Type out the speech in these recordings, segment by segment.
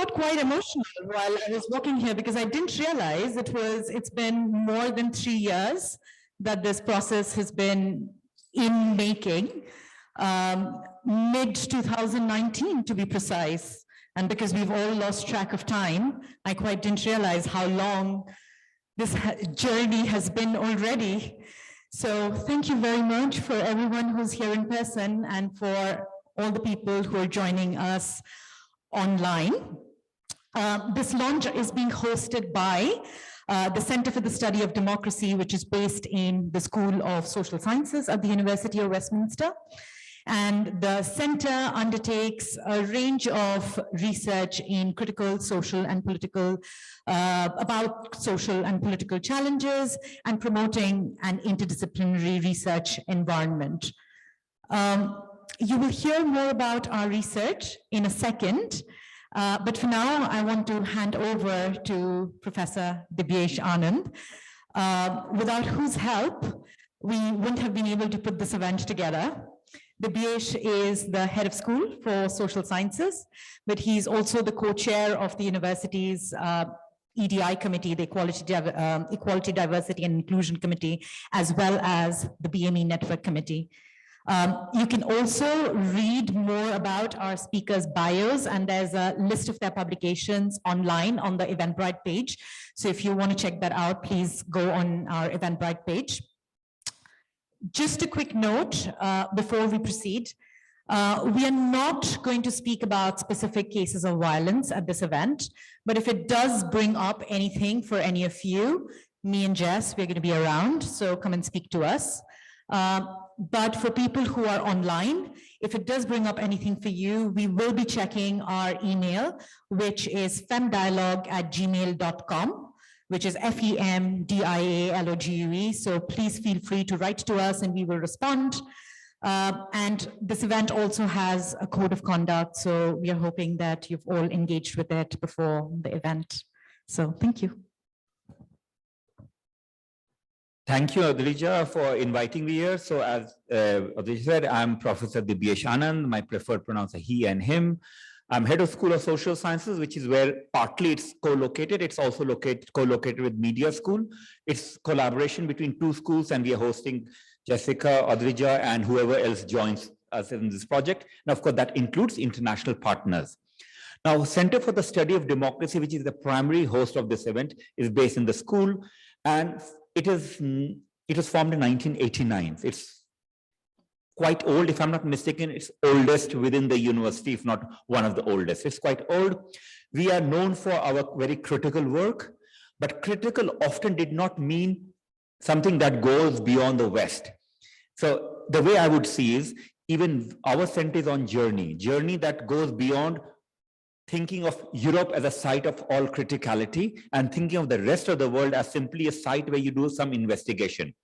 got quite emotional while I was walking here because I didn't realize it's been more than 3 years that this process has been in making, mid-2019 to be precise. And because we've all lost track of time, I quite didn't realize how long this journey has been already. So thank you very much for everyone who's here in person and for all the people who are joining us online. This launch is being hosted by the Center for the Study of Democracy, which is based in the School of Social Sciences at the University of Westminster. And the center undertakes a range of research in critical social and political, about social and political challenges and promoting an interdisciplinary research environment. You will hear more about our research in a second, but for now, I want to hand over to Professor Dibyesh Anand, without whose help we wouldn't have been able to put this event together. Dibyesh is the head of school for social sciences, but he's also the co-chair of the university's EDI committee, the Equality, Diversity and Inclusion Committee, as well as the BME Network Committee. You can also read more about our speakers' bios, and there's a list of their publications online on the Eventbrite page. So if you want to check that out, please go on our Eventbrite page. Just a quick note before we proceed. We are not going to speak about specific cases of violence at this event, but if it does bring up anything for any of you, me and Jess, we're going to be around, so come and speak to us. But for people who are online, if it does bring up anything for you, we will be checking our email, which is femdialogue@gmail.com. which is FEMDIALOGUE. So please feel free to write to us and we will respond. And this event also has a code of conduct. So we are hoping that you've all engaged with it before the event. So thank you. Thank you, Adrija, for inviting me here. So as Adrija said, I'm Professor Dibyesh Anand. My preferred pronouns are he and him. I'm head of School of Social Sciences, which is where partly it's co-located. It's also co-located with Media School. It's collaboration between two schools, and we are hosting Jessica, Adrija, and whoever else joins us in this project. And of course, that includes international partners. Now, Center for the Study of Democracy, which is the primary host of this event, is based in the school, and it was formed in 1989. It's quite old, if I'm not mistaken. It's oldest within the university, if not one of the oldest. It's quite old. We are known for our very critical work, but critical often did not mean something that goes beyond the West. So the way I would see is, even our center is on journey that goes beyond thinking of Europe as a site of all criticality and thinking of the rest of the world as simply a site where you do some investigation.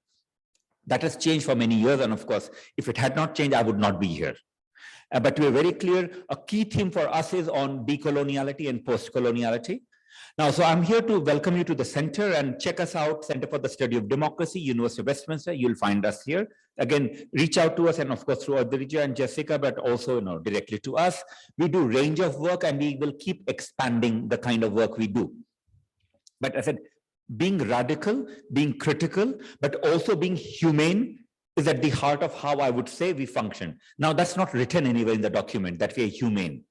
That has changed for many years, and of course, if it had not changed, I would not be here. But we're very clear, a key theme for us is on decoloniality and post-coloniality. Now, so I'm here to welcome you to the center, and check us out, Center for the Study of Democracy, University of Westminster. You'll find us here. Again, reach out to us, and of course, through Adrija and Jessica, but also directly to us. We do range of work, and we will keep expanding the kind of work we do. But as I said, being radical, being critical, but also being humane is at the heart of how I would say we function. Now, that's not written anywhere in the document that we are humane,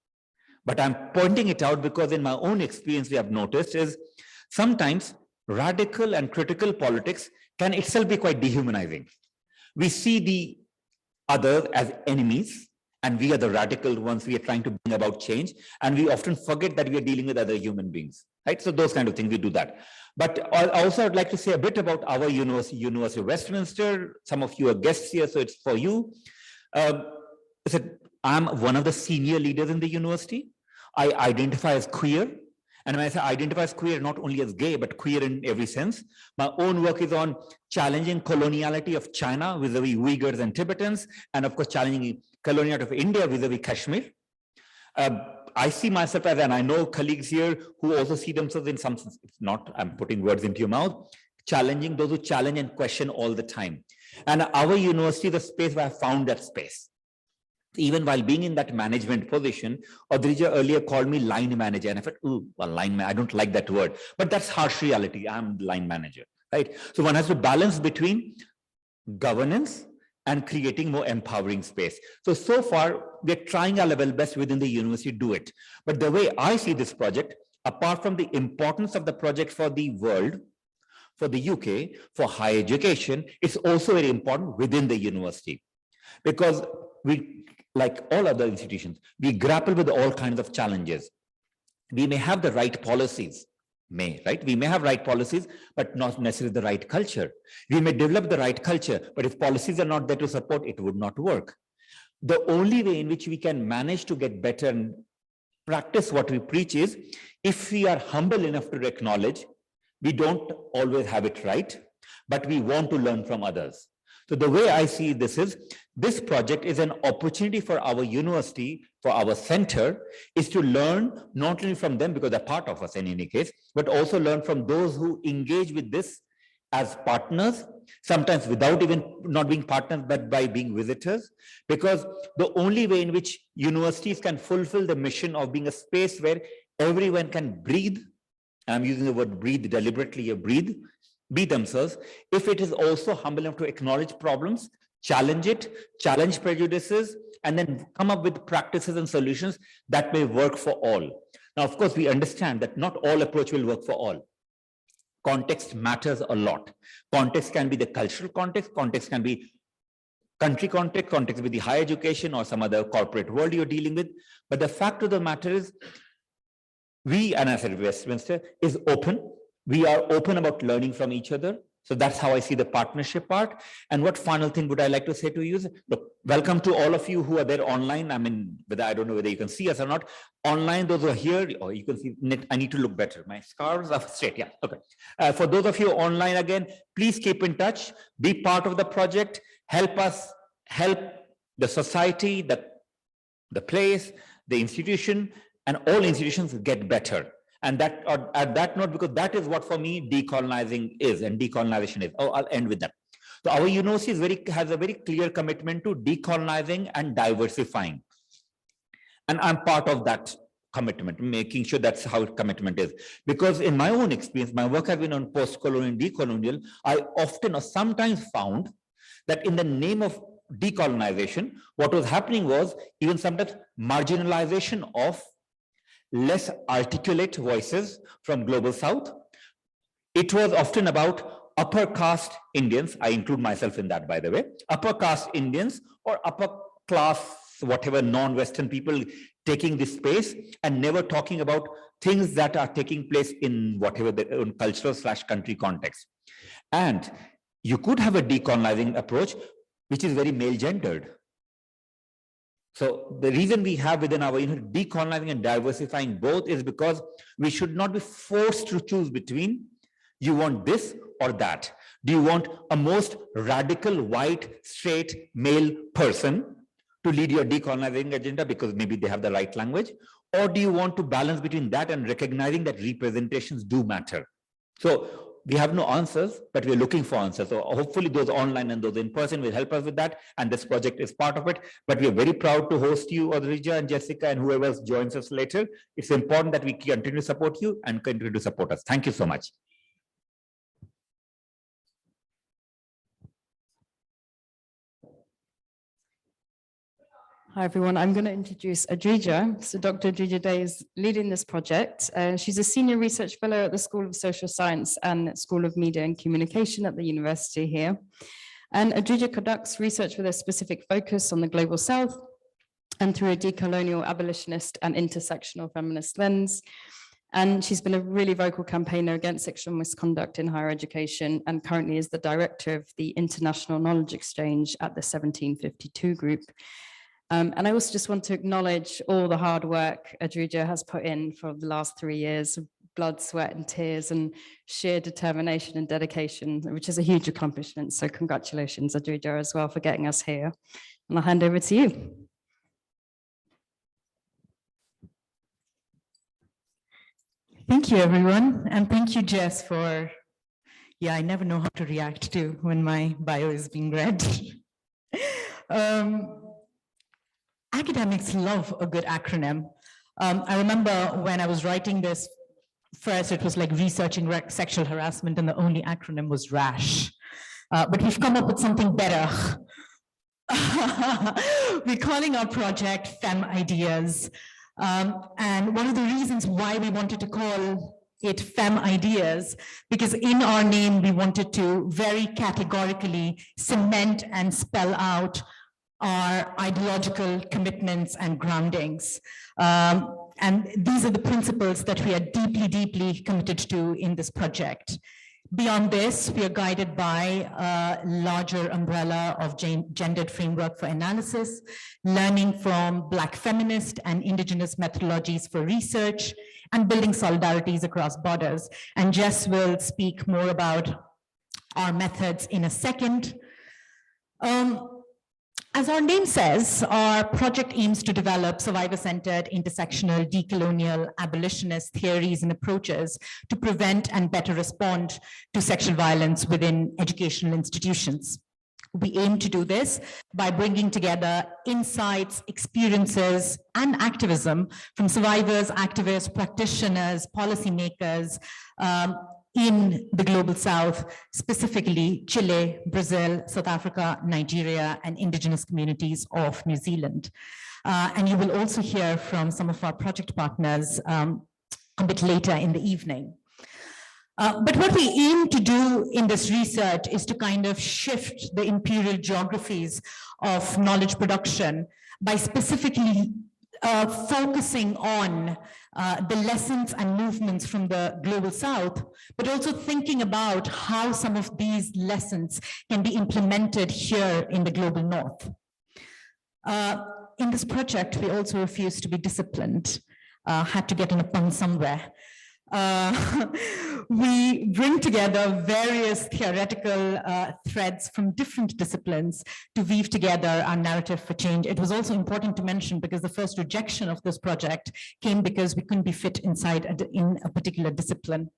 but I'm pointing it out because in my own experience, we have noticed is sometimes radical and critical politics can itself be quite dehumanizing. We see the others as enemies, and we are the radical ones. We are trying to bring about change, and we often forget that we are dealing with other human beings, right? So those kind of things, we do that. But also, I'd like to say a bit about our University of Westminster. Some of you are guests here, so it's for you. I'm one of the senior leaders in the university. I identify as queer. And when I say identify as queer, not only as gay, but queer in every sense. My own work is on challenging coloniality of China vis-a-vis Uyghurs and Tibetans, and of course, challenging coloniality of India vis-a-vis Kashmir. I see myself as, and I know colleagues here who also see themselves in some sense, it's not, I'm putting words into your mouth, challenging those who challenge and question all the time. And our university is a space where I found that space. even while being in that management position, Adrija earlier called me line manager. And I thought, oh, well, line manager, I don't like that word. But that's harsh reality. I'm line manager, right? So one has to balance between governance and creating more empowering space. So far, we're trying our level best within the university to do it. But the way I see this project, apart from the importance of the project for the world, for the UK, for higher education, it's also very important within the university. Because we, like all other institutions, we grapple with all kinds of challenges. We may have the right policies, right? We may have right policies, but not necessarily the right culture. We may develop the right culture, but if policies are not there to support, it would not work. The only way in which we can manage to get better and practice what we preach is if we are humble enough to acknowledge we don't always have it right, but we want to learn from others. So the way I see this is, this project is an opportunity for our university, for our center, is to learn not only from them, because they're part of us in any case, but also learn from those who engage with this as partners, sometimes without even not being partners, but by being visitors. Because the only way in which universities can fulfill the mission of being a space where everyone can breathe, I'm using the word breathe deliberately, breathe, be themselves, if it is also humble enough to acknowledge problems, challenge it, challenge prejudices, and then come up with practices and solutions that may work for all. Now, of course, we understand that not all approach will work for all. Context matters a lot. Context can be the cultural context can be country context with the higher education or some other corporate world you're dealing with. But the fact of the matter is, we, and I said Westminster, is open. We are open about learning from each other. So that's how I see the partnership part. And what final thing would I like to say to you is, look, welcome to all of you who are there online. I mean, whether I don't know whether you can see us or not. Online, those who are here, or you can see, I need to look better. My scarves are straight, yeah, okay. For those of you online again, please keep in touch, be part of the project, help us, help the society, the place, the institution, and all institutions get better. And that, at that note, because that is what for me decolonizing is and decolonization is. Oh, I'll end with that. So our university has a very clear commitment to decolonizing and diversifying. And I'm part of that commitment, making sure that's how commitment is. Because in my own experience, my work has been on post-colonial and decolonial, I often or sometimes found that in the name of decolonization, what was happening was even sometimes marginalization of less articulate voices from global south. It was often about upper caste Indians, I include myself in that, by the way, upper caste Indians or upper class, whatever non-Western people taking this space and never talking about things that are taking place in whatever their own cultural / country context. And you could have a decolonizing approach, which is very male gendered. So the reason we have within our decolonizing and diversifying both is because we should not be forced to choose between you want this or that. Do you want a most radical white straight male person to lead your decolonizing agenda because maybe they have the right language? Or do you want to balance between that and recognizing that representations do matter? So we have no answers, but we're looking for answers. So hopefully those online and those in person will help us with that. And this project is part of it. But we're very proud to host you, Adrija and Jessica, and whoever else joins us later. It's important that we continue to support you and continue to support us. Thank you so much. Hi, everyone. I'm going to introduce Adrija. So Dr. Adrija Dey is leading this project. She's a senior research fellow at the School of Social Science and School of Media and Communication at the university here. And Adrija conducts research with a specific focus on the Global South and through a decolonial, abolitionist and intersectional feminist lens. And she's been a really vocal campaigner against sexual misconduct in higher education and currently is the director of the International Knowledge Exchange at the 1752 group. And I also just want to acknowledge all the hard work Adrija has put in for the last 3 years of blood, sweat and tears and sheer determination and dedication, which is a huge accomplishment. So congratulations, Adrija, as well for getting us here. And I'll hand over to you. Thank you, everyone. And thank you, Jess, for, yeah, I never know how to react to when my bio is being read. academics love a good acronym. I remember when I was writing this, first it was like researching sexual harassment and the only acronym was RASH. But we've come up with something better. We're calling our project Fem Ideas. And one of the reasons why we wanted to call it Fem Ideas, because in our name, we wanted to very categorically cement and spell out our ideological commitments and groundings. And these are the principles that we are deeply, deeply committed to in this project. Beyond this, we are guided by a larger umbrella of gendered framework for analysis, learning from Black feminist and Indigenous methodologies for research, and building solidarities across borders. And Jess will speak more about our methods in a second. As our name says, our project aims to develop survivor-centered, intersectional, decolonial, abolitionist theories and approaches to prevent and better respond to sexual violence within educational institutions. We aim to do this by bringing together insights, experiences, and activism from survivors, activists, practitioners, policymakers, in the Global South, specifically Chile, Brazil, South Africa, Nigeria, and indigenous communities of New Zealand. And you will also hear from some of our project partners a bit later in the evening. But what we aim to do in this research is to kind of shift the imperial geographies of knowledge production by specifically focusing on the lessons and movements from the Global South, but also thinking about how some of these lessons can be implemented here in the Global North. In this project, we also refuse to be disciplined, had to get in a pun somewhere. We bring together various theoretical threads from different disciplines to weave together our narrative for change. It was also important to mention because the first rejection of this project came because we couldn't be fit inside in a particular discipline.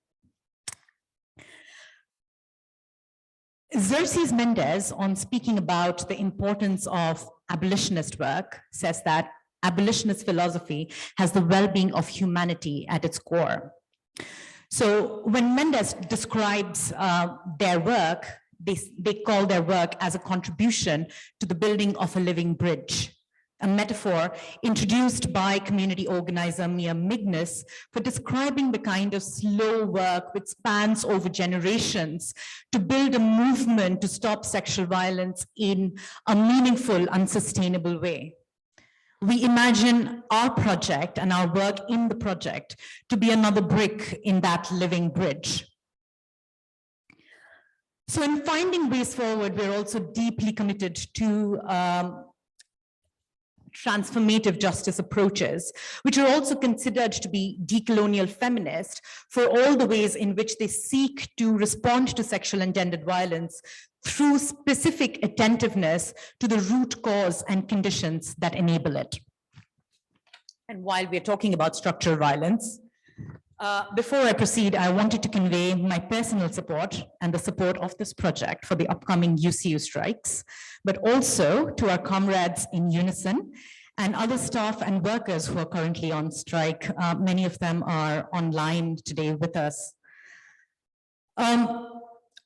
Xerxes Mendez, on speaking about the importance of abolitionist work, says that abolitionist philosophy has the well-being of humanity at its core. So when Mendez describes their work, they call their work as a contribution to the building of a living bridge, a metaphor introduced by community organizer Mia Mignus for describing the kind of slow work which spans over generations to build a movement to stop sexual violence in a meaningful, unsustainable way. We imagine our project and our work in the project to be another brick in that living bridge. So in finding ways forward, we're also deeply committed to transformative justice approaches, which are also considered to be decolonial feminist for all the ways in which they seek to respond to sexual and gendered violence through specific attentiveness to the root cause and conditions that enable it. And while we're talking about structural violence, before I proceed, I wanted to convey my personal support and the support of this project for the upcoming UCU strikes, but also to our comrades in Unison and other staff and workers who are currently on strike. Many of them are online today with us.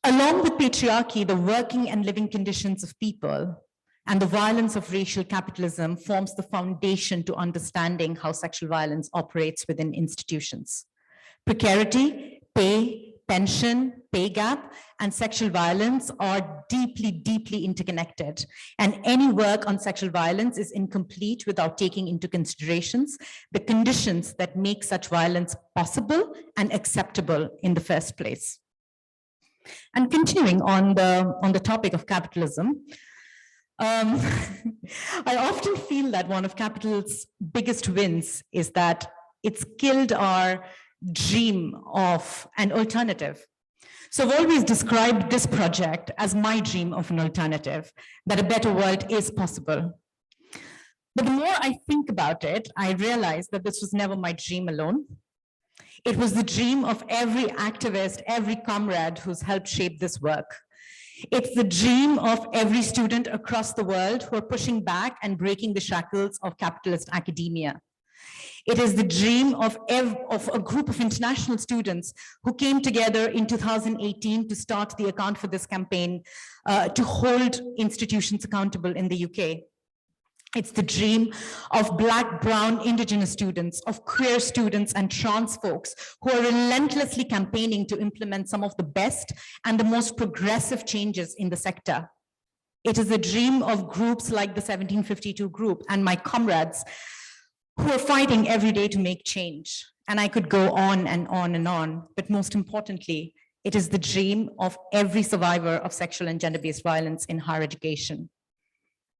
Along with patriarchy, the working and living conditions of people and the violence of racial capitalism forms the foundation to understanding how sexual violence operates within institutions. Precarity, pay, pension, pay gap, and sexual violence are deeply, deeply interconnected. And any work on sexual violence is incomplete without taking into considerations the conditions that make such violence possible and acceptable in the first place. And continuing on the topic of capitalism, I often feel that one of capital's biggest wins is that it's killed our dream of an alternative. So I've always described this project as my dream of an alternative, that a better world is possible. But the more I think about it, I realize that this was never my dream alone. It was the dream of every activist, every comrade who's helped shape this work. It's the dream of every student across the world who are pushing back and breaking the shackles of capitalist academia. It is the dream of a group of international students who came together in 2018 to start the Account for This campaign to hold institutions accountable in the UK. It's the dream of Black, Brown, Indigenous students, of queer students and trans folks who are relentlessly campaigning to implement some of the best and the most progressive changes in the sector. It is the dream of groups like the 1752 group and my comrades who are fighting every day to make change. And I could go on and on and on, but most importantly, it is the dream of every survivor of sexual and gender-based violence in higher education.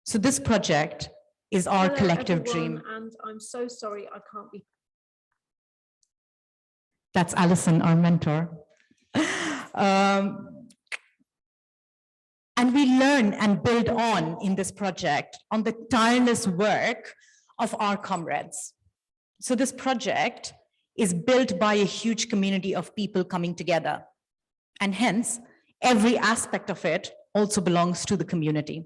So this project is our collective dream. And I'm so sorry I can't be. That's Alison, our mentor. And we learn and build on in this project on the tireless work of our comrades. So this project is built by a huge community of people coming together. And hence, every aspect of it also belongs to the community.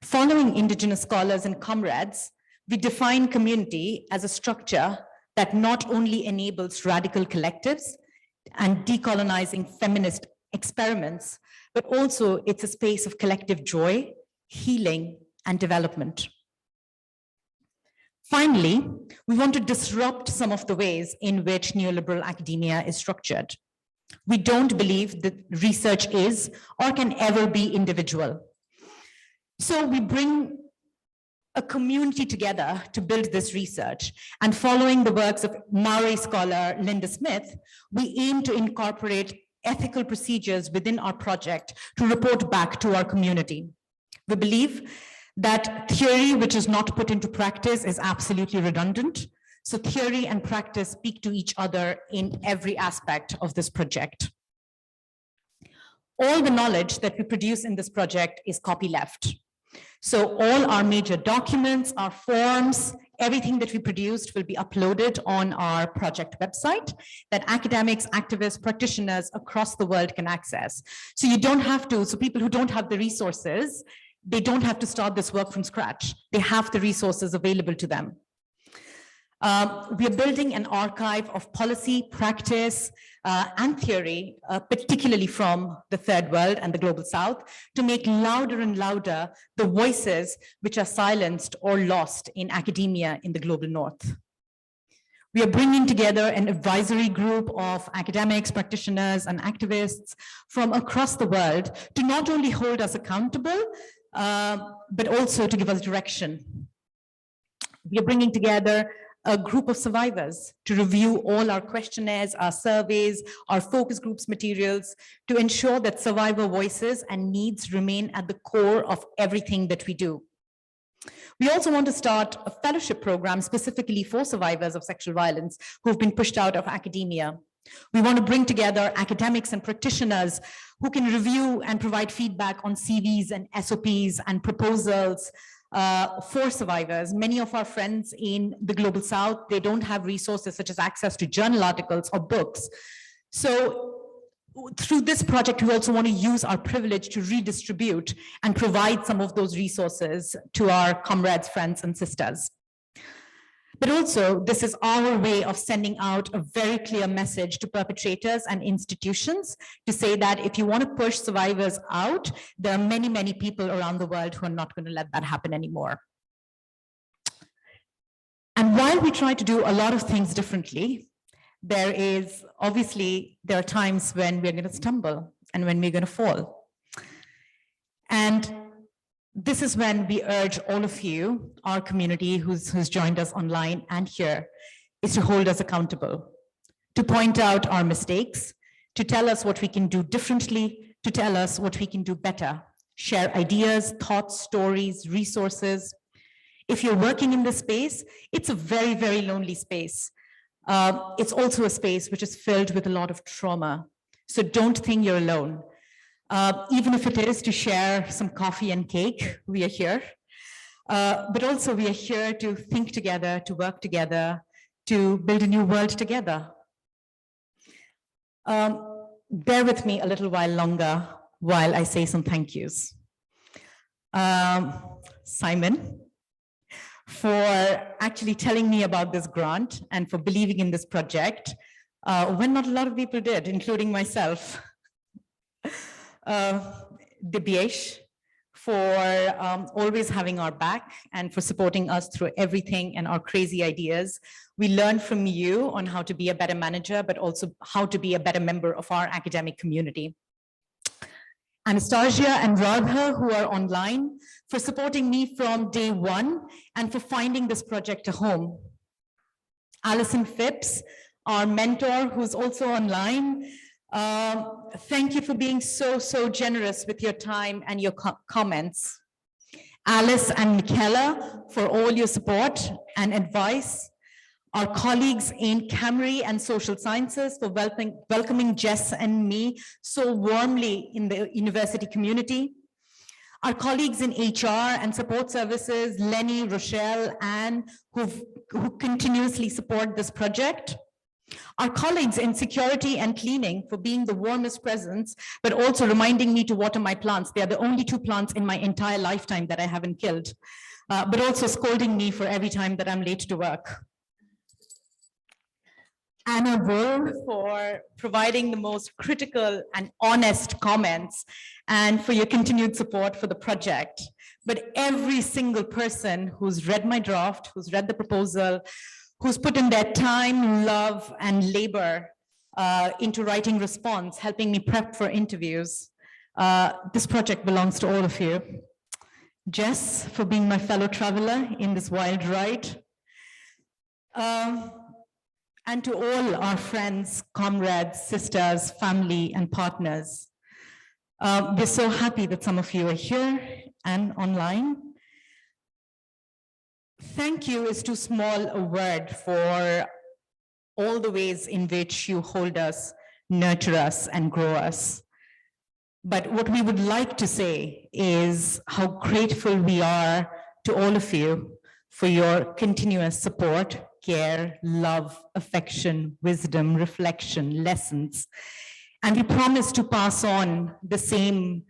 Following Indigenous scholars and comrades, we define community as a structure that not only enables radical collectives and decolonizing feminist experiments, but also it's a space of collective joy, healing, and development. Finally, we want to disrupt some of the ways in which neoliberal academia is structured. We don't believe that research is or can ever be individual. So we bring a community together to build this research. And following the works of Maori scholar Linda Smith, we aim to incorporate ethical procedures within our project to report back to our community. We believe that theory which is not put into practice is absolutely redundant. So theory and practice speak to each other in every aspect of this project. All the knowledge that we produce in this project is copyleft. So all our major documents, our forms, everything that we produced will be uploaded on our project website that academics, activists, practitioners across the world can access. So you don't have to, so people who don't have the resources, they don't have to start this work from scratch. They have the resources available to them. We are building an archive of policy, practice, and theory, particularly from the third world and the global south, to make louder and louder the voices which are silenced or lost in academia in the global north. We are bringing together an advisory group of academics, practitioners, and activists from across the world to not only hold us accountable, but also to give us direction. We are bringing together a group of survivors to review all our questionnaires, our surveys, our focus groups materials to ensure that survivor voices and needs remain at the core of everything that we do. We also want to start a fellowship program specifically for survivors of sexual violence who have been pushed out of academia. We want to bring together academics and practitioners who can review and provide feedback on CVs and SOPs and proposals for survivors. Many of our friends in the global south, they don't have resources such as access to journal articles or books. So through this project, we also want to use our privilege to redistribute and provide some of those resources to our comrades, friends, and sisters. But also, this is our way of sending out a very clear message to perpetrators and institutions to say that if you want to push survivors out, there are many, many people around the world who are not going to let that happen anymore. And while we try to do a lot of things differently, there are times when we're going to stumble and when we're going to fall. And this is when we urge all of you, our community who's joined us online and here, is to hold us accountable, to point out our mistakes, to tell us what we can do differently, to tell us what we can do better, share ideas, thoughts, stories, resources. If you're working in this space, it's a very, very lonely space. It's also a space which is filled with a lot of trauma. So don't think you're alone. Even if it is to share some coffee and cake, we are here. But also we are here to think together, to work together, to build a new world together. Bear with me a little while longer. while I say some thank yous. Simon, for actually telling me about this grant and for believing in this project, when not a lot of people did, including myself. Dibyesh, for always having our back and for supporting us through everything and our crazy ideas. We learned from you on how to be a better manager, but also how to be a better member of our academic community. Anastasia and Radha, who are online, for supporting me from day one and for finding this project a home. Alison Phipps, our mentor, who's also online. Thank you for being so generous with your time and your comments. Alice and Michaela, for all your support and advice. Our colleagues in Camry and Social Sciences for welcoming Jess and me so warmly in the university community. Our colleagues in HR and support services, Lenny, Rochelle, Anne, who continuously support this project. Our colleagues in security and cleaning for being the warmest presence, but also reminding me to water my plants. They are the only 2 plants in my entire lifetime that I haven't killed, but also scolding me for every time that I'm late to work. Anna Bull, for providing the most critical and honest comments and for your continued support for the project. But every single person who's read my draft, who's read the proposal, who's put in their time, love, and labor into writing response, helping me prep for interviews. This project belongs to all of you. Jess, for being my fellow traveler in this wild ride. And to all our friends, comrades, sisters, family, and partners. We're so happy that some of you are here and online. Thank you is too small a word for all the ways in which you hold us, nurture us, and grow us. But what we would like to say is how grateful we are to all of you for your continuous support, care, love, affection, wisdom, reflection, lessons. And we promise to pass on the same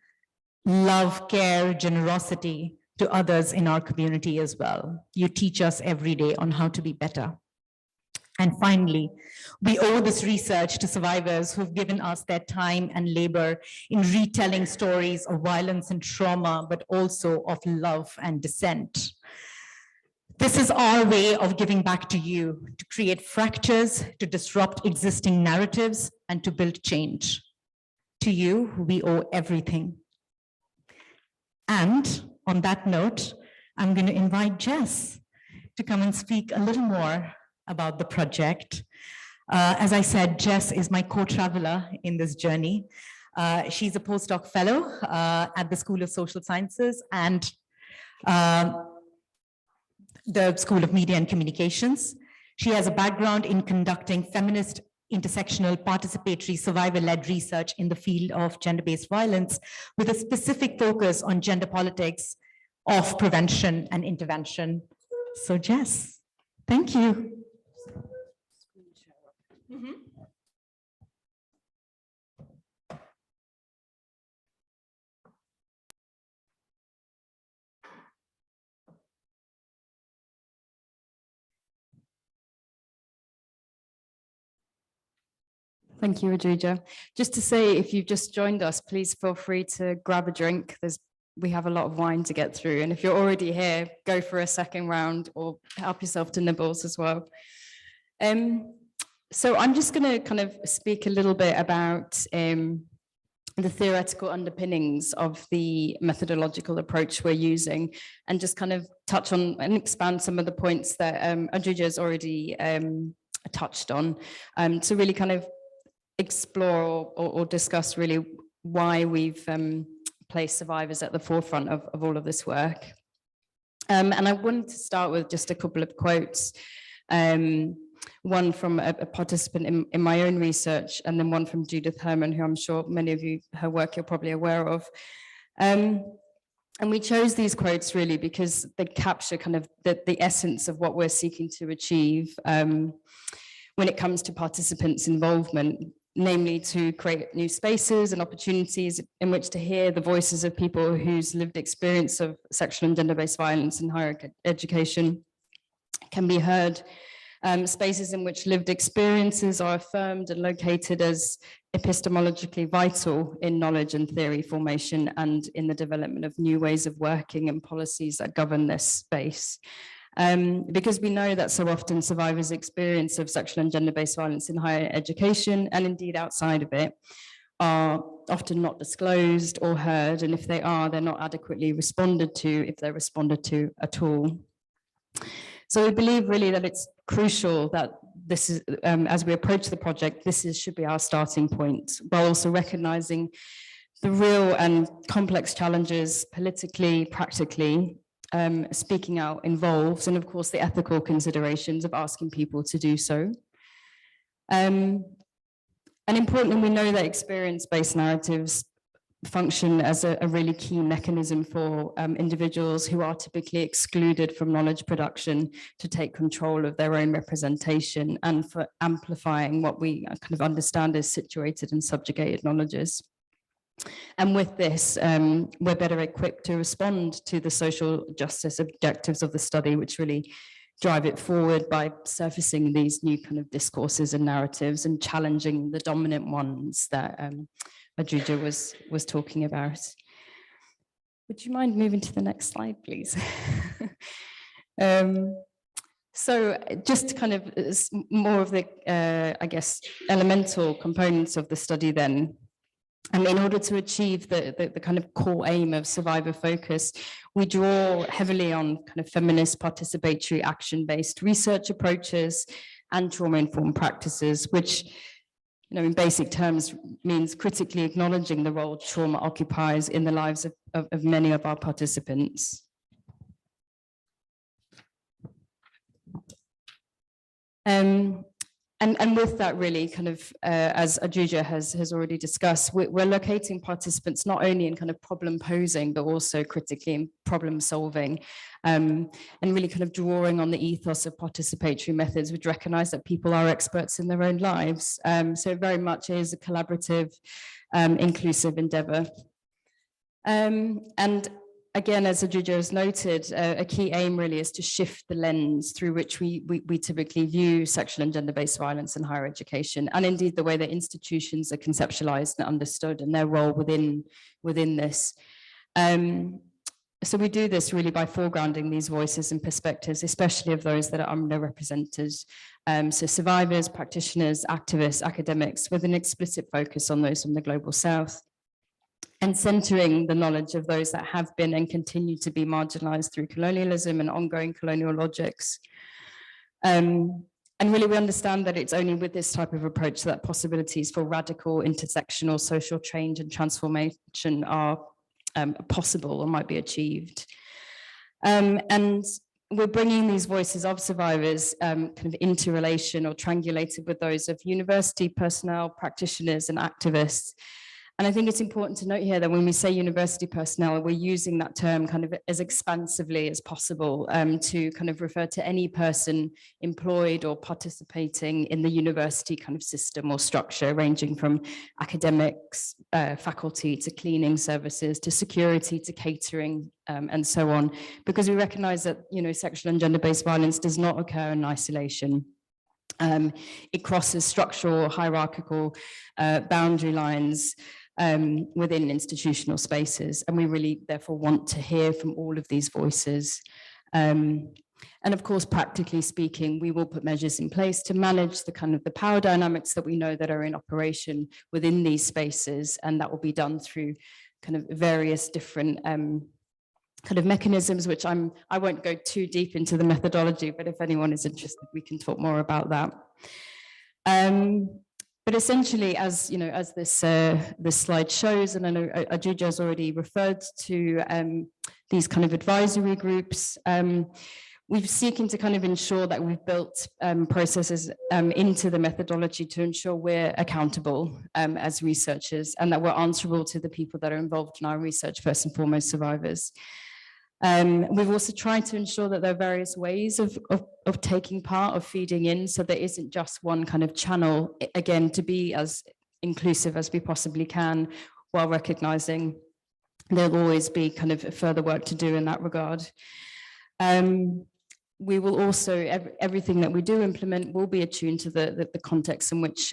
love, care, generosity to others in our community as well. You teach us every day on how to be better. And finally, we owe this research to survivors who've given us their time and labor in retelling stories of violence and trauma, but also of love and dissent. This is our way of giving back to you, to create fractures, to disrupt existing narratives, and to build change. To you, we owe everything. And on that note, I'm going to invite Jess to come and speak a little more about the project. As I said, Jess is my co-traveler in this journey. She's a postdoc fellow at the School of Social Sciences and the School of Media and Communications. She has a background in conducting feminist, intersectional, participatory, survivor-led research in the field of gender-based violence with a specific focus on gender politics of prevention and intervention. So Jess, thank you. Thank you, Adrija. Just to say, if you've just joined us, please feel free to grab a drink. We have a lot of wine to get through. And if you're already here, go for a second round or help yourself to nibbles as well. So I'm just going to kind of speak a little bit about the theoretical underpinnings of the methodological approach we're using and just kind of touch on and expand some of the points that Adrija has already touched on to really kind of explore or discuss really why we've placed survivors at the forefront of all of this work. And I wanted to start with just a couple of quotes, one from a participant in my own research, and then one from Judith Herman, who I'm sure many of you, her work you're probably aware of. And we chose these quotes really because they capture kind of the essence of what we're seeking to achieve when it comes to participants' involvement namely to create new spaces and opportunities in which to hear the voices of people whose lived experience of sexual and gender-based violence in higher education can be heard, spaces in which lived experiences are affirmed and located as epistemologically vital in knowledge and theory formation and in the development of new ways of working and policies that govern this space. Because we know that so often survivors' experience of sexual and gender-based violence in higher education and indeed outside of it are often not disclosed or heard, and if they are, they're not adequately responded to, if they're responded to at all. So we believe really that it's crucial that this is, as we approach the project, should be our starting point, while also recognizing the real and complex challenges politically, practically, speaking out involves, and of course the ethical considerations of asking people to do so. And importantly, we know that experience-based narratives function as a really key mechanism for individuals who are typically excluded from knowledge production to take control of their own representation, and for amplifying what we kind of understand as situated and subjugated knowledges. And with this, we're better equipped to respond to the social justice objectives of the study, which really drive it forward by surfacing these new kind of discourses and narratives and challenging the dominant ones that Adrija was talking about. Would you mind moving to the next slide, please? So just kind of more of the, I guess, elemental components of the study then. And in order to achieve the kind of core aim of survivor focus, we draw heavily on kind of feminist participatory action-based research approaches and trauma-informed practices, which, you know, in basic terms means critically acknowledging the role trauma occupies in the lives of many of our participants. And with that, really, kind of, as Adrija has already discussed, we're locating participants not only in kind of problem posing, but also critically in problem solving, and really kind of drawing on the ethos of participatory methods, which recognize that people are experts in their own lives. So it very much is a collaborative, inclusive endeavor. And again, as Adrija has noted, a key aim really is to shift the lens through which we typically view sexual and gender-based violence in higher education, and indeed the way that institutions are conceptualized and understood and their role within this. So we do this really by foregrounding these voices and perspectives, especially of those that are underrepresented. So survivors, practitioners, activists, academics, with an explicit focus on those from the Global South, and centering the knowledge of those that have been and continue to be marginalized through colonialism and ongoing colonial logics. And really we understand that it's only with this type of approach that possibilities for radical intersectional social change and transformation are possible or might be achieved. And we're bringing these voices of survivors kind of into relation or triangulated with those of university personnel, practitioners and activists. And I think it's important to note here that when we say university personnel, we're using that term kind of as expansively as possible to kind of refer to any person employed or participating in the university kind of system or structure, ranging from academics, faculty, to cleaning services, to security, to catering, and so on, because we recognize that, you know, sexual and gender-based violence does not occur in isolation. It crosses structural, hierarchical boundary lines within institutional spaces. And we really therefore want to hear from all of these voices. And of course, practically speaking, we will put measures in place to manage the kind of the power dynamics that we know that are in operation within these spaces. And that will be done through kind of various different kind of mechanisms, which I won't go too deep into the methodology, but if anyone is interested, we can talk more about that. But essentially, as you know, as this slide shows, and I know Adrija has already referred to these kind of advisory groups, we're seeking to kind of ensure that we've built processes into the methodology to ensure we're accountable as researchers, and that we're answerable to the people that are involved in our research, first and foremost survivors. We've also tried to ensure that there are various ways of taking part, of feeding in, so there isn't just one kind of channel, again, to be as inclusive as we possibly can, while recognizing there'll always be kind of further work to do in that regard. We will also, everything that we do implement will be attuned to the context in which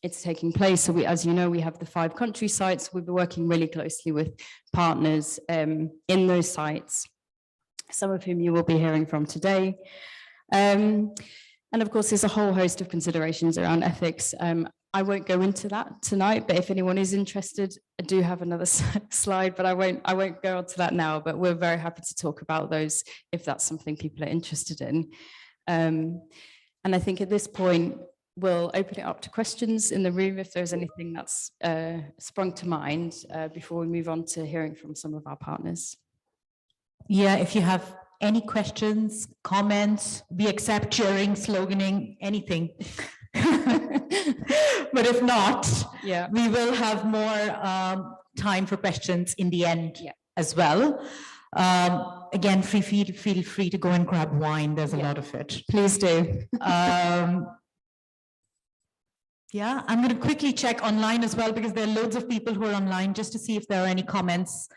it's taking place. So we, as you know, we have the 5 country sites. We'll be working really closely with partners in those sites, some of whom you will be hearing from today. And of course, there's a whole host of considerations around ethics. I won't go into that tonight, but if anyone is interested, I do have another slide, but I won't go on to that now, but we're very happy to talk about those if that's something people are interested in. And I think at this point, we'll open it up to questions in the room if there's anything that's sprung to mind before we move on to hearing from some of our partners. Yeah, if you have any questions, comments, we accept cheering, sloganing, anything. But if not, Yeah, we will have more time for questions in the end as well. Again, feel free to go and grab wine. There's a lot of it. please do. Yeah, I'm going to quickly check online as well, because there are loads of people who are online, just to see if there are any comments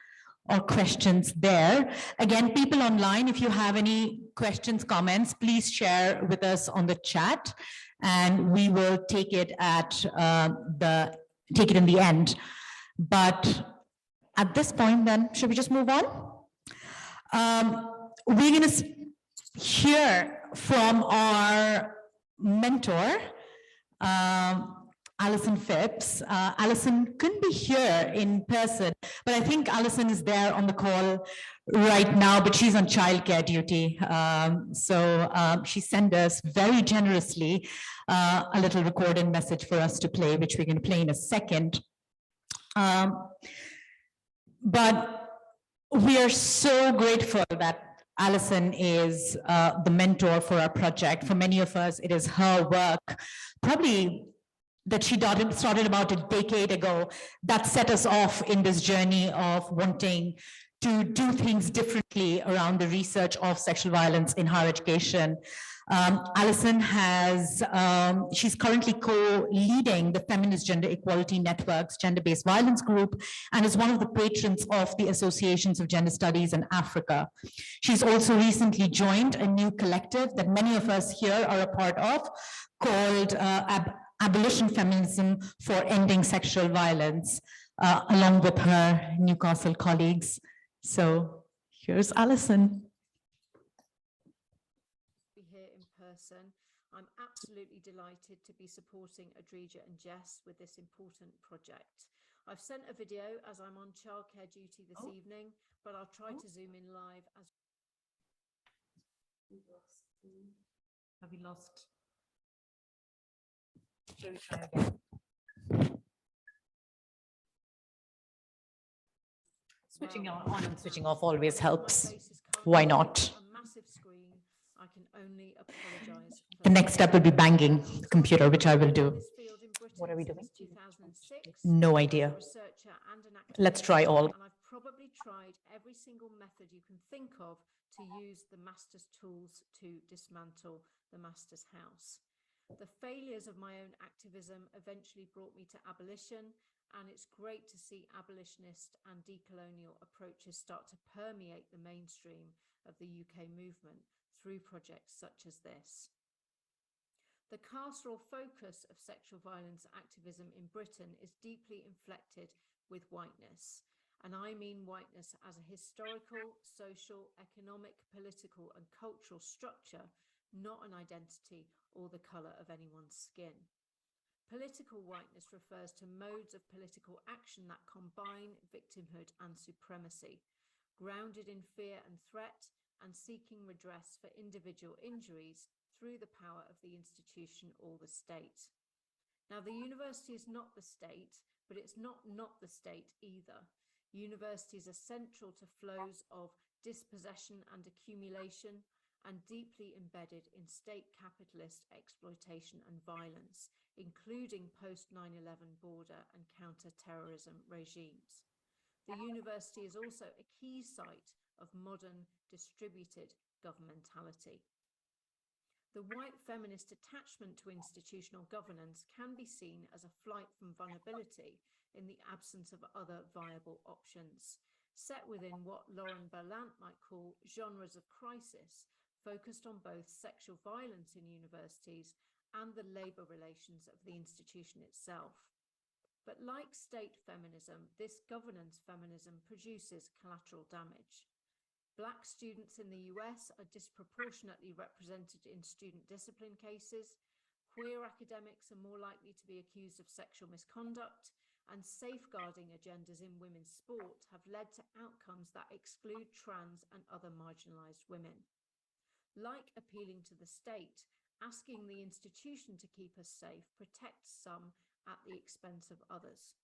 or questions there. Again, people online, if you have any questions, comments, please share with us on the chat, and we will take it at take it in the end. But at this point, then, should we just move on? We're going to hear from our mentor, Alison Phipps. Alison couldn't be here in person, but I think Alison is there on the call right now, but she's on childcare duty. So she sent us very generously a little recorded message for us to play, which we're going to play in a second. But we are so grateful that Alison is the mentor for our project. For many of us, it is her work, probably that she started about a decade ago, that set us off in this journey of wanting to do things differently around the research of sexual violence in higher education. Alison she's currently co-leading the Feminist Gender Equality Network's Gender-Based Violence Group, and is one of the patrons of the Associations of Gender Studies in Africa. She's also recently joined a new collective that many of us here are a part of, called Abolition Feminism for Ending Sexual Violence, along with her Newcastle colleagues. So here's Alison. Here in person. I'm absolutely delighted to be supporting Adrija and Jess with this important project. I've sent a video as I'm on childcare duty this evening, but I'll try to zoom in live as Have we lost? Shall we try again? Switching on and switching off always helps. Why not? a massive screen. I can only apologize. The next step will be banging the computer, which I will do. What are we doing? No idea. Let's try all. And I've probably tried every single method you can think of to use the master's tools to dismantle the master's house. The failures of my own activism eventually brought me to abolition, and it's great to see abolitionist and decolonial approaches start to permeate the mainstream of the UK movement through projects such as this. The carceral focus of sexual violence activism in Britain is deeply inflected with whiteness, and I mean whiteness as a historical, social, economic, political and cultural structure, not an identity or the colour of anyone's skin. Political whiteness refers to modes of political action that combine victimhood and supremacy, grounded in fear and threat, and seeking redress for individual injuries through the power of the institution or the state. Now, the university is not the state, but it's not the state either. Universities are central to flows of dispossession and accumulation, and deeply embedded in state capitalist exploitation and violence, including post 9/11 border and counter-terrorism regimes. The university is also a key site of modern distributed governmentality. The white feminist attachment to institutional governance can be seen as a flight from vulnerability in the absence of other viable options, set within what Lauren Berlant might call genres of crisis, focused on both sexual violence in universities and the labour relations of the institution itself. But like state feminism, this governance feminism produces collateral damage. Black students in the US are disproportionately represented in student discipline cases. Queer academics are more likely to be accused of sexual misconduct, and safeguarding agendas in women's sport have led to outcomes that exclude trans and other marginalized women. Like appealing to the state, asking the institution to keep us safe protects some at the expense of others.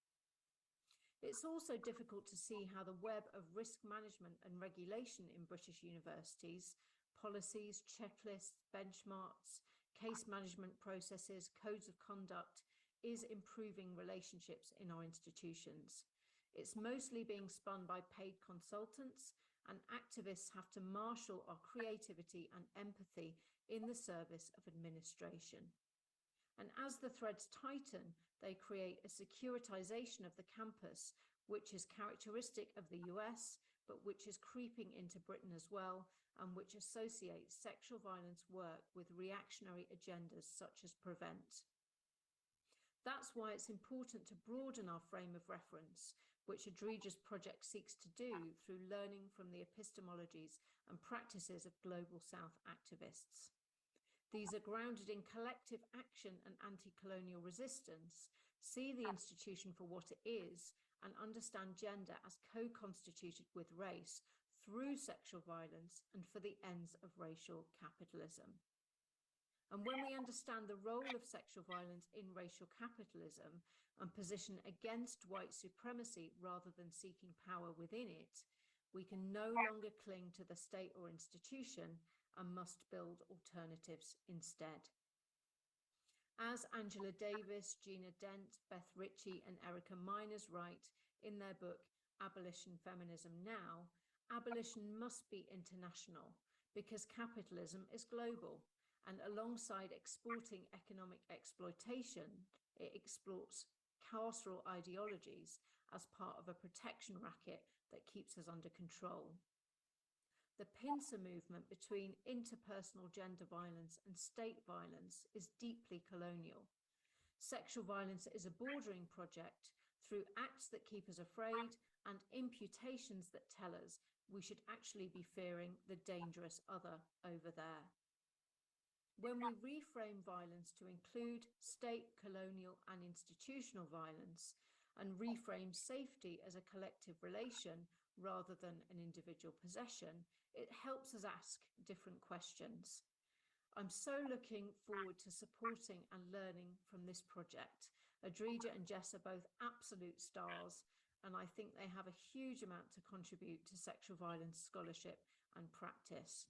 It's also difficult to see how the web of risk management and regulation in British universities, policies, checklists, benchmarks, case management processes, codes of conduct, is improving relationships in our institutions. It's mostly being spun by paid consultants, and activists have to marshal our creativity and empathy in the service of administration. And as the threads tighten, they create a securitization of the campus, which is characteristic of the US, but which is creeping into Britain as well, and which associates sexual violence work with reactionary agendas such as prevent. That's why it's important to broaden our frame of reference, which Adrija's project seeks to do through learning from the epistemologies and practices of Global South activists. These are grounded in collective action and anti-colonial resistance, see the institution for what it is, and understand gender as co-constituted with race through sexual violence and for the ends of racial capitalism. And when we understand the role of sexual violence in racial capitalism and position against white supremacy rather than seeking power within it, we can no longer cling to the state or institution and must build alternatives instead. As Angela Davis, Gina Dent, Beth Ritchie, and Erica Miners write in their book, Abolition Feminism Now, abolition must be international because capitalism is global, and alongside exporting economic exploitation, it exploits carceral ideologies as part of a protection racket that keeps us under control. The pincer movement between interpersonal gender violence and state violence is deeply colonial. Sexual violence is a bordering project through acts that keep us afraid and imputations that tell us we should actually be fearing the dangerous other over there. When we reframe violence to include state, colonial, and institutional violence, and reframe safety as a collective relation rather than an individual possession, it helps us ask different questions. I'm so looking forward to supporting and learning from this project. Adrija and Jess are both absolute stars, and I think they have a huge amount to contribute to sexual violence scholarship and practice.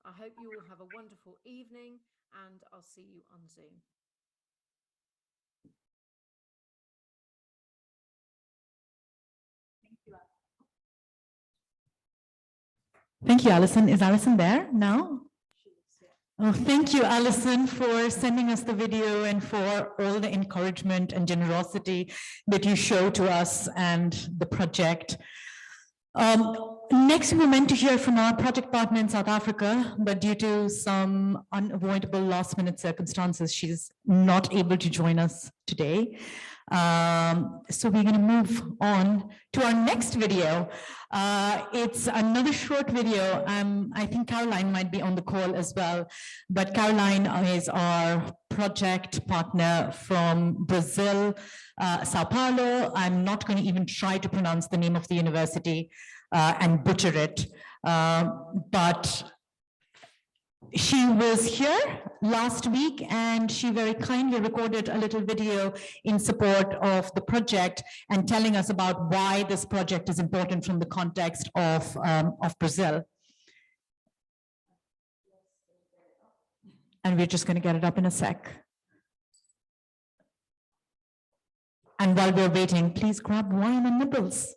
I hope you all have a wonderful evening, and I'll see you on Zoom. Thank you, Alison. Is Alison there now? Oh, thank you, Alison, for sending us the video and for all the encouragement and generosity that you show to us and the project. Next, we were meant to hear from our project partner in South Africa, but due to some unavoidable last-minute circumstances, she's not able to join us today. So we're going to move on to our next video. It's another short video. I think Caroline might be on the call as well, but Caroline is our project partner from Brazil, Sao Paulo. I'm not going to even try to pronounce the name of the university and butcher it, but she was here last week and she very kindly recorded a little video in support of the project and telling us about why this project is important from the context of Brazil. And we're just going to get it up in a sec. And while we're waiting, please grab wine and nibbles.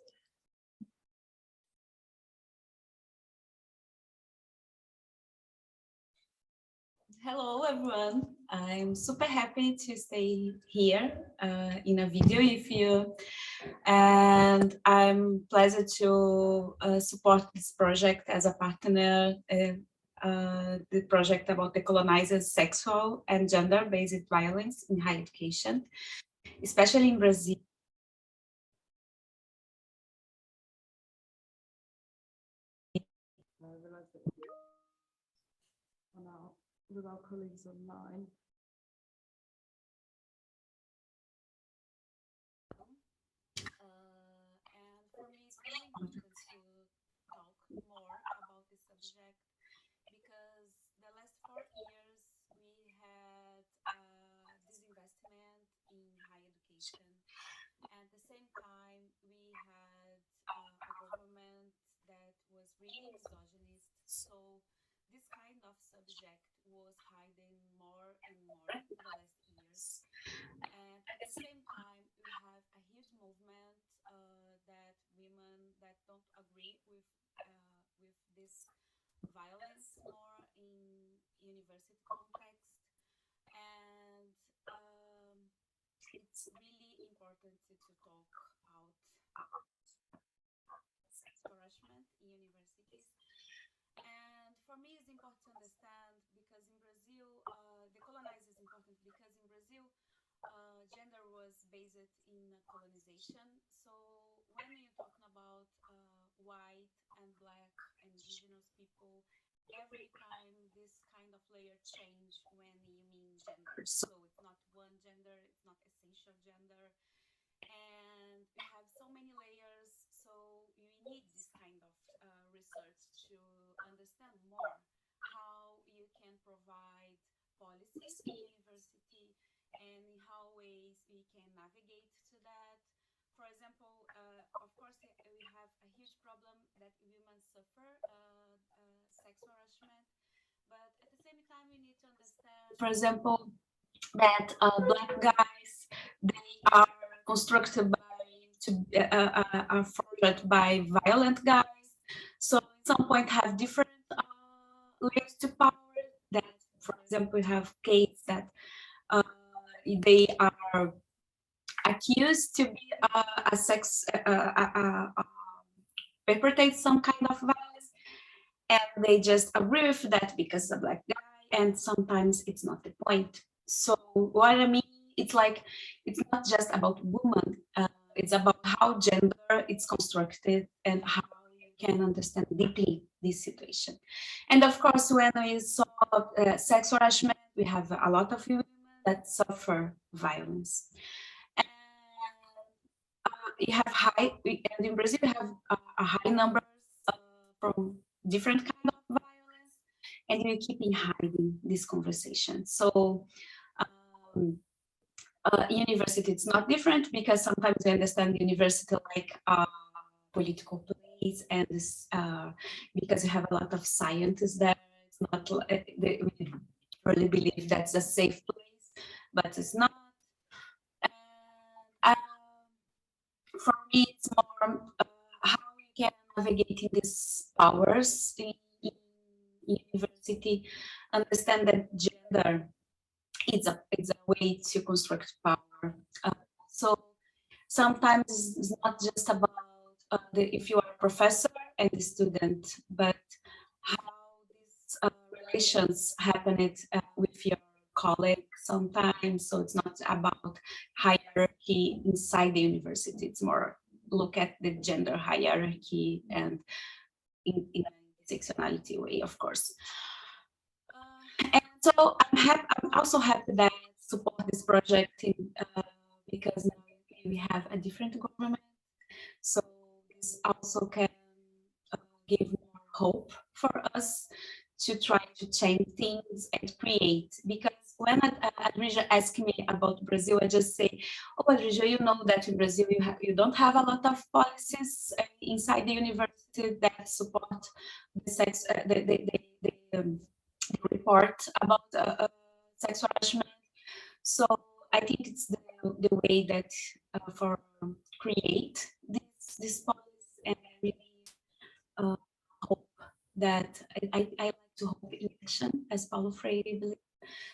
Hello, everyone. I'm super happy to stay here in a video with you. And I'm pleased to support this project as a partner, the project about decolonizing sexual and gender-based violence in higher education, especially in Brazil. With our colleagues online. And for me, it's really important to talk more about this subject because the last 4 years we had disinvestment in higher education. At the same time, we had a government that was really misogynist. So this kind of subject was hiding more and more in the last years. And at the same time, we have a huge movement that women that don't agree with this violence more in university context. And it's really important to talk out sex harassment in universities. And for me, it's important to understand because in Brazil, decolonizing is important because in Brazil, gender was based in colonization. So when you're talking about white and black and indigenous people, every time this kind of layer change when you mean gender. So it's not one gender, it's not essential gender. And we have so many layers, so you need this kind of research to understand more how you can provide policies in university and in how ways we can navigate to that. For example, of course, we have a huge problem that women suffer sex harassment, but at the same time, we need to understand, for example, that black guys, they are constructed are forged by violent guys. So at some point have different layers to power. That, for example, we have cases that they are accused to be a sex perpetrate some kind of violence, and they just agree with that because a black guy, and sometimes it's not the point. So what I mean, it's like it's not just about women, it's about how gender is constructed and how you can understand deeply this situation. And of course, when we saw sex harassment, we have a lot of women that suffer violence. And you have and in Brazil, you have a high numbers from different kind of violence, and you keep hiding this conversation. So university, it's not different because sometimes we understand university like political place, and this, because you have a lot of scientists there, it's not we really believe that's a safe place, but it's not. And for me, it's more how we can navigate in these powers in university, understand that gender is a way to construct power. So sometimes it's not just about if you are a professor and a student, but how these relations happen with your colleague sometimes. So it's not about hierarchy inside the university. It's more look at the gender hierarchy and in a intersectionality way, of course. And so I'm also happy that I support this project because now we have a different government. So this also can give more hope for us to try to change things and create. Because when Adrija asked me about Brazil, I just say, oh, Adrija, you know that in Brazil you don't have a lot of policies inside the university that support the sex, the report about sex harassment. So I think it's the way that for create this policy, and really hope that I like to hope in action, as Paulo Freire believed.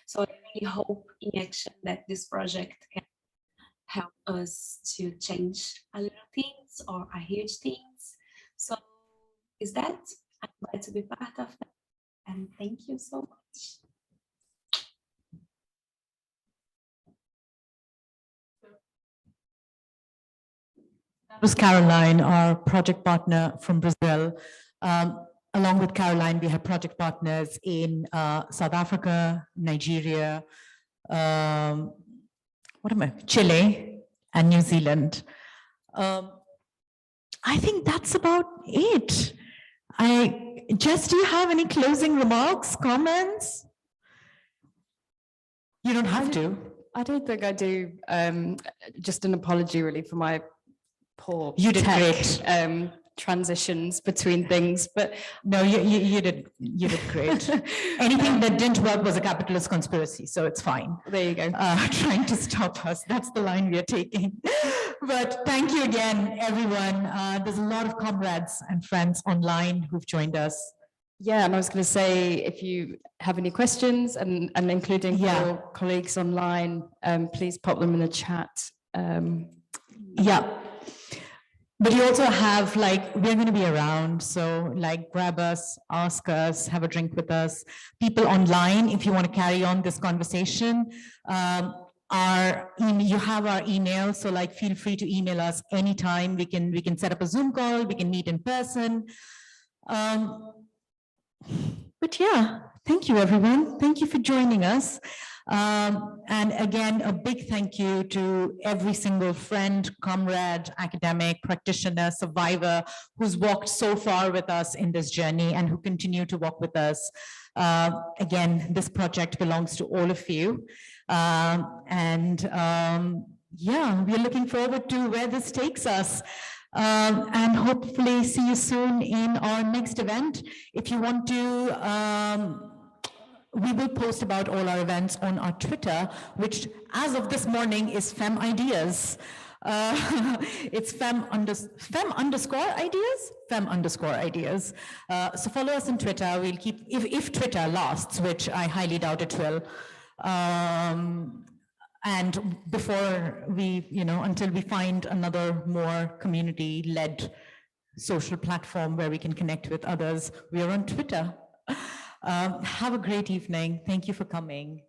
So I really hope in action that this project can help us to change a little things or a huge things. So is that I'm glad to be part of that, and thank you so much. That was Caroline, our project partner from Brazil. Along with Caroline, we have project partners in South Africa, Nigeria, Chile, and New Zealand. I think that's about it. Jess, do you have any closing remarks, comments? You don't have to. I don't think I do. Just an apology really for my poor You did tech, transitions between things, but no, you did great. Anything that didn't work was a capitalist conspiracy, so it's fine. there you go. Trying to stop us. That's the line we are taking. But thank you again, everyone. There's a lot of comrades and friends online who've joined us. Yeah, and I was going to say, if you have any questions, and including your colleagues online, please pop them in the chat. Yeah. But you also have, like, we're going to be around, so like grab us, ask us, have a drink with us. People online, if you want to carry on this conversation, you have our email, so like feel free to email us anytime. We can set up a Zoom call, we can meet in person. But yeah, thank you, everyone. Thank you for joining us. And again, a big thank you to every single friend, comrade, academic, practitioner, survivor who's walked so far with us in this journey and who continue to walk with us. Again, this project belongs to all of you. Yeah, we're looking forward to where this takes us. And hopefully see you soon in our next event. If you want to, we will post about all our events on our Twitter, which as of this morning is Fem Ideas. It's Fem underscore ideas. So follow us on Twitter. We'll keep, if Twitter lasts, which I highly doubt it will. And before we, until we find another more community-led social platform where we can connect with others, we are on Twitter. Have a great evening. Thank you for coming.